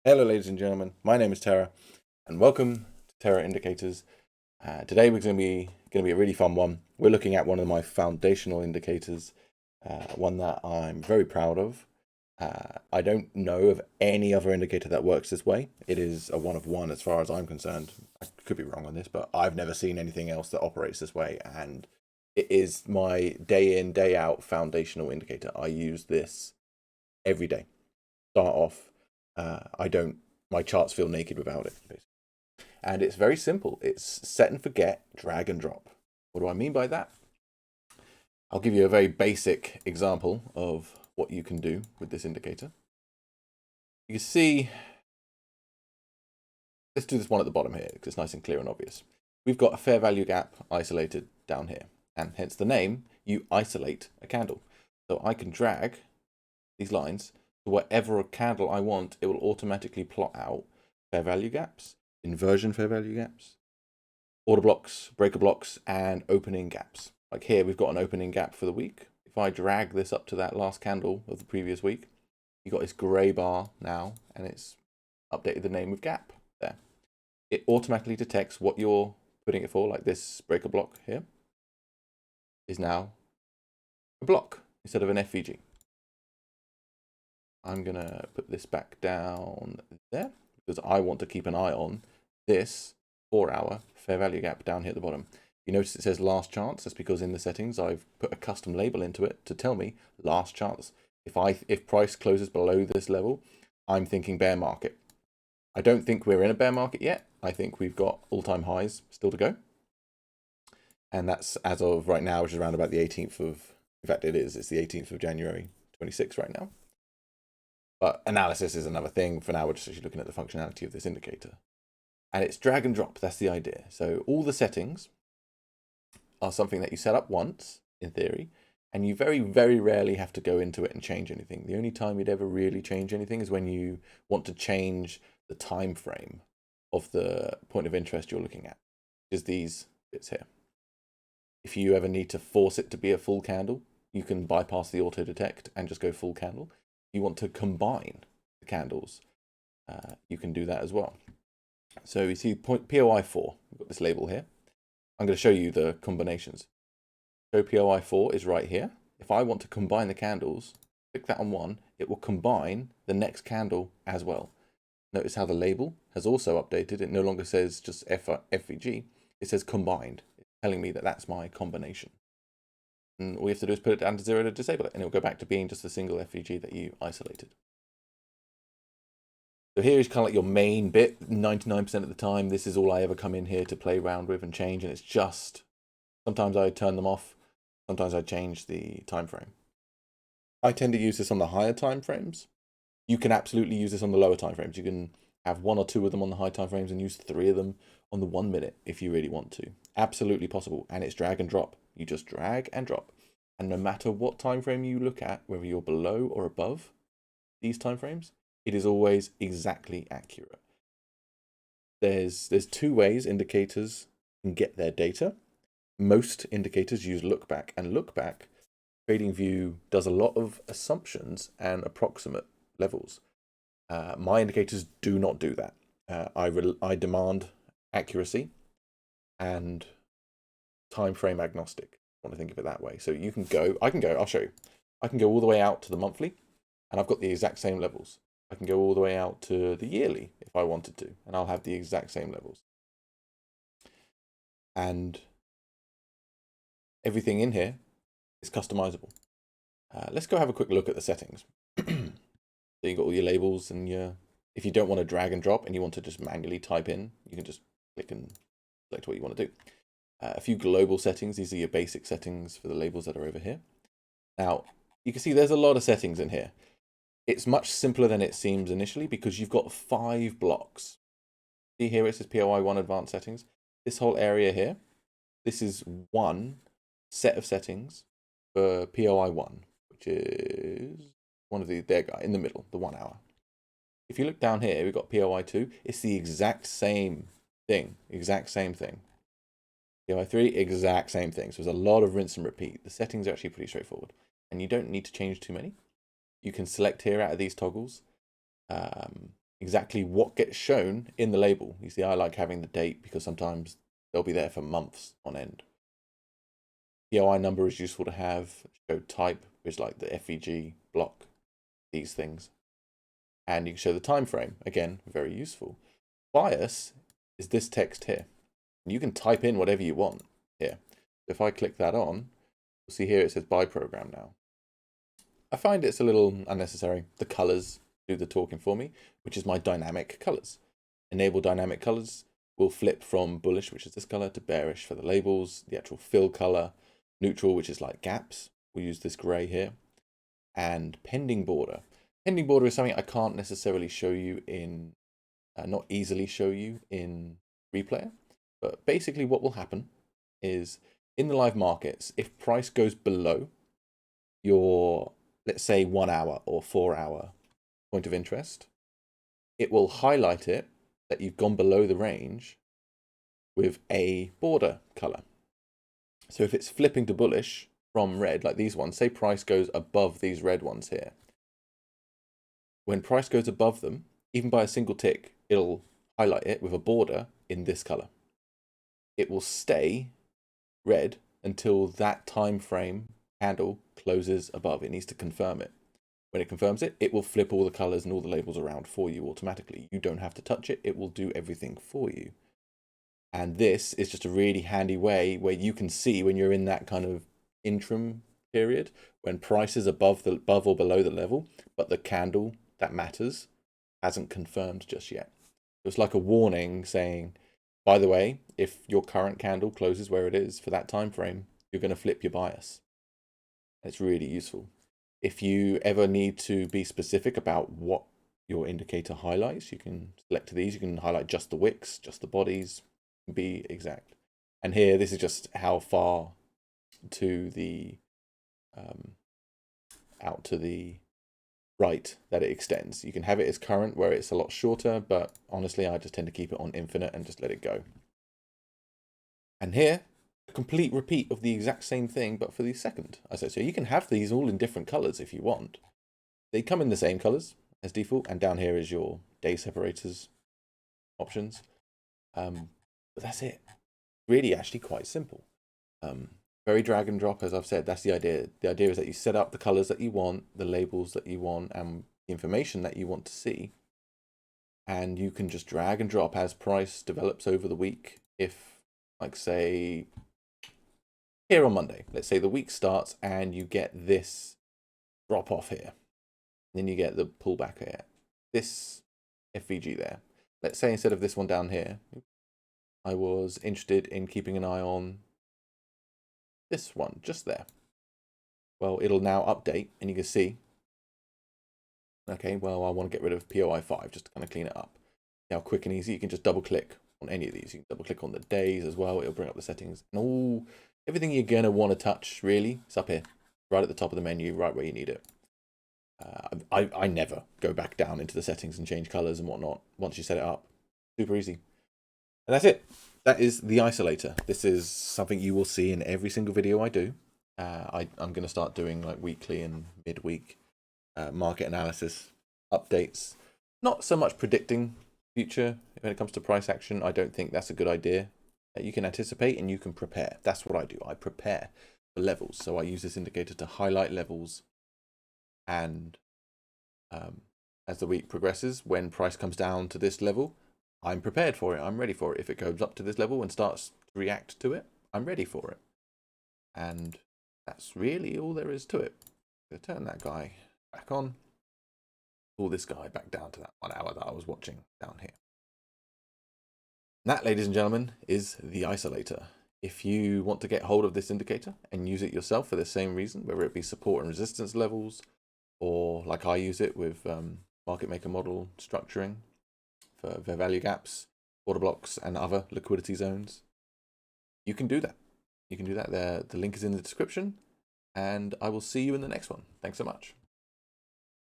Hello ladies and gentlemen, my name is Terra and welcome to Terra Indicators. Today we're going to be a really fun one. We're looking at one of my foundational indicators, one that I'm very proud of. I don't know of any other indicator that works this way. It is a one of one as far as I'm concerned. I could be wrong on this, but I've never seen anything else that operates this way, and it is my day in, day out foundational indicator. I use this every day. Start off. My charts feel naked without it, basically. And it's very simple. It's set and forget, drag and drop. What do I mean by that? I'll give you a very basic example of what you can do with this indicator. You can see, let's do this one at the bottom here because it's nice and clear and obvious. We've got a fair value gap isolated down here, and hence the name, you isolate a candle. So I can drag these lines to whatever candle I want. It will automatically plot out fair value gaps, inversion fair value gaps, order blocks, breaker blocks, and opening gaps. Like here, we've got an opening gap for the week. If I drag this up to that last candle of the previous week, you've got this gray bar now, and it's updated the name of gap there. It automatically detects what you're putting it for, like this breaker block here is now a block instead of an FVG. I'm going to put this back down there because I want to keep an eye on this 4-hour fair value gap down here at the bottom. You notice it says last chance. That's because in the settings I've put a custom label into it to tell me last chance. If price closes below this level, I'm thinking bear market. I don't think we're in a bear market yet. I think we've got all-time highs still to go. And that's as of right now, which is around about the 18th of, in fact it's the 18th of January 26 right now. But analysis is another thing. For now, we're just actually looking at the functionality of this indicator. And it's drag and drop, that's the idea. So all the settings are something that you set up once, in theory, and you very, very rarely have to go into it and change anything. The only time you'd ever really change anything is when you want to change the time frame of the point of interest you're looking at, which is these bits here. If you ever need to force it to be a full candle, you can bypass the auto detect and just go full candle. You want to combine the candles, you can do that as well. So you see POI 4, we've got this label here. I'm going to show you the combinations. So POI 4 is right here. If I want to combine the candles, click that on one, it will combine the next candle as well. Notice how the label has also updated. It no longer says just FVG, it says combined. It's telling me that that's my combination. And all you have to do is put it down to 0 to disable it, and it'll go back to being just a single FVG that you isolated. So here is kind of like your main bit. 99% of the time, this is all I ever come in here to play around with and change, and it's just, sometimes I turn them off, sometimes I change the time frame. I tend to use this on the higher time frames. You can absolutely use this on the lower time frames. You can have 1 or 2 of them on the high time frames and use 3 of them on the 1 minute if you really want to. Absolutely possible, and it's drag and drop. You just drag and drop, and no matter what time frame you look at, whether you're below or above these time frames, it is always exactly accurate. There's 2 ways indicators can get their data. Most indicators use look back, and look back, TradingView does a lot of assumptions and approximate levels. My indicators do not do that. I demand accuracy and time frame agnostic. I want to think of it that way. So you can go, I'll show you. I can go all the way out to the monthly, and I've got the exact same levels. I can go all the way out to the yearly if I wanted to, and I'll have the exact same levels. And everything in here is customizable. Let's go have a quick look at the settings. So you've got all your labels, and if you don't want to drag and drop and you want to just manually type in, you can just click and select what you want to do. A few global settings. These are your basic settings for the labels that are over here. Now, you can see there's a lot of settings in here. It's much simpler than it seems initially because you've got 5 blocks. See here it says POI 1 advanced settings. This whole area here, this is one set of settings for POI 1, which is one of their guy in the middle, the 1 hour. If you look down here, we've got POI 2. It's the exact same thing, POI 3, exact same thing. So there's a lot of rinse and repeat. The settings are actually pretty straightforward, and you don't need to change too many. You can select here out of these toggles. You exactly what gets shown in the label. You see, I like having the date because sometimes they'll be there for months on end. POI number is useful to have. Show type, which is like the FVG block, these things. And you can show the time frame. Again, very useful. Bias is this text here. You can type in whatever you want here. If I click that on, you'll see here it says by program now. I find it's a little unnecessary. The colors do the talking for me, which is my dynamic colors. Enable dynamic colors will flip from bullish, which is this color, to bearish for the labels, the actual fill color, neutral, which is like gaps. We'll use this gray here, and pending border. Pending border is something I can't necessarily show you in, not easily show you in replayer, but basically what will happen is in the live markets, if price goes below your, let's say 1 hour or 4 hour point of interest, it will highlight it that you've gone below the range with a border color. So if it's flipping to bullish from red, like these ones, say price goes above these red ones here. When price goes above them, even by a single tick, it'll highlight it with a border in this color. It will stay red until that time frame handle closes above. It needs to confirm it. When it confirms it, it will flip all the colors and all the labels around for you automatically. You don't have to touch it. It will do everything for you. And this is just a really handy way where you can see when you're in that kind of interim period, when price is above or below the level, but the candle that matters hasn't confirmed just yet. It's like a warning saying, by the way, if your current candle closes where it is for that time frame, you're going to flip your bias. It's really useful. If you ever need to be specific about what your indicator highlights, you can select these. You can highlight just the wicks, just the bodies, be exact. And here, this is just how far to the out to the right that it extends. You can have it as current where it's a lot shorter, but honestly, I just tend to keep it on infinite and just let it go. And here, a complete repeat of the exact same thing, but for the second. So you can have these all in different colors if you want. They come in the same colors as default, and down here is your day separators options. But that's it. Really, actually quite simple. Very drag and drop, as I've said. That's the idea. The idea is that you set up the colors that you want, the labels that you want, and the information that you want to see. And you can just drag and drop as price develops over the week. If, like, say, here on Monday, let's say the week starts and you get this drop off here. Then you get the pullback here. This FVG there. Let's say instead of this one down here, I was interested in keeping an eye on this one just there. Well, it'll now update and you can see, okay, well, I want to get rid of POI 5 just to kind of clean it up. See how quick and easy. You can just double click on any of these. You can double click on the days as well. It'll bring up the settings and everything you're going to want to touch really is up here, right at the top of the menu, right where you need it. I never go back down into the settings and change colors and whatnot once you set it up. Super easy. And that's it. That is the isolator. This is something you will see in every single video I do. I'm going to start doing like weekly and midweek market analysis updates. Not so much predicting future when it comes to price action. I don't think that's a good idea. You can anticipate and you can prepare. That's what I do. I prepare for levels. So I use this indicator to highlight levels. And as the week progresses, when price comes down to this level, I'm prepared for it. I'm ready for it. If it goes up to this level and starts to react to it, I'm ready for it. And that's really all there is to it. So turn that guy back on. Pull this guy back down to that 1 hour that I was watching down here. That, ladies and gentlemen, is the isolator. If you want to get hold of this indicator and use it yourself for the same reason, whether it be support and resistance levels, or like I use it with market maker model structuring for fair value gaps, order blocks, and other liquidity zones, you can do that. You can do that there. The link is in the description, and I will see you in the next one. Thanks so much.